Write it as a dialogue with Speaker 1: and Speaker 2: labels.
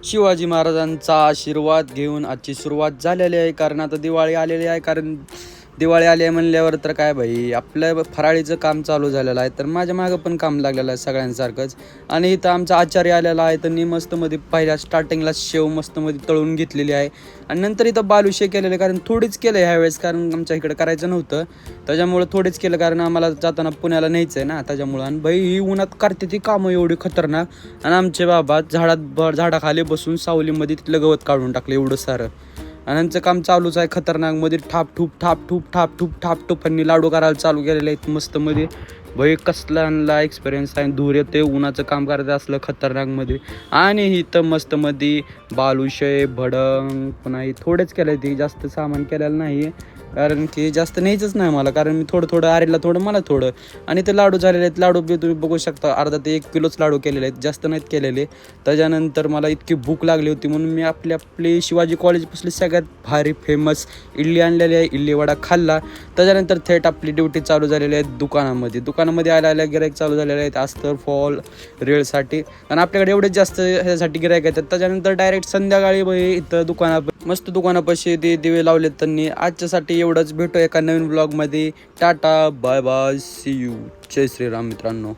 Speaker 1: शिवाजी महाराजांचा आशीर्वाद घेऊन आजची सुरुवात झालेली आहे. कारण आता दिवाळी आलेली आहे. कारण दिवाळी आली आहे म्हणल्यावर तर काय भाई आपलं फराळीचं काम चालू झालेलं आहे. तर माझ्या मागं पण काम लागलेलं आहे सगळ्यांसारखंच. आणि इथं आमचा आचार्य आलेला आहे. त्यांनी मस्तमध्ये पहिल्या स्टार्टिंगला शेव मस्तमध्ये तळून घेतलेली आहे. आणि नंतर इथं बालुशे केलेले, कारण थोडीच केलं आहे ह्यावेळेस, कारण आमच्या इकडे करायचं नव्हतं. त्याच्यामुळं थोडीच केलं, कारण आम्हाला जाताना पुण्याला न्यायचं आहे ना. त्याच्यामुळं आणि भाई ही उन्हात करते ती कामं एवढी खतरनाक. आणि आमचे बाबा झाडाखाली बसून सावलीमध्ये तिथलं गवत काढून टाकलं एवढं सारं. आणि यांचं काम चालूच आहे खतरनाक. मध्ये ठापठूप लाडू करायला चालू केलेले आहेत मस्त मध्ये. भाई कसला एक्सपिरियन्स आहे. धूर येते, उन्हाचं काम करायचं असलं खतरनाक मध्ये. आणि इथं मस्त मध्ये बालुशे भडंग पुन्हा थोडेच केलं, ती जास्त सामान केलेलं नाही, कारण की जास्त न्यायचंच नाही मला. कारण मी थोडं आरेला थोडं मला थोडं. आणि ते लाडू झालेले आहेत. लाडू बी तुम्ही बघू शकता, अर्धा ते 1 किलोच लाडू केलेले आहेत, जास्त नाहीत केलेले. त्याच्यानंतर मला इतकी भूक लागली होती म्हणून मी आपली शिवाजी कॉलेजपासली सगळ्यात भारी फेमस इडली आणलेली आहे. इडली वडा खाल्ला. त्याच्यानंतर थेट आपली ड्युटी चालू झालेली आहे दुकानामध्ये आल्या गिराईक चालू झालेले आहेत अस्तर फॉल रेलसाठी. आणि आपल्याकडे एवढेच जास्त ह्यासाठी गिराईक येतात. त्याच्यानंतर डायरेक्ट संध्याकाळी इथं मस्त दुकानापाशी ते दिवे लावलेत त्यांनी. आजच्यासाठी एवढंच. भेटू एका नवीन ब्लॉगमध्ये. Tata bye bye see you. जय श्रीराम मित्रांनो.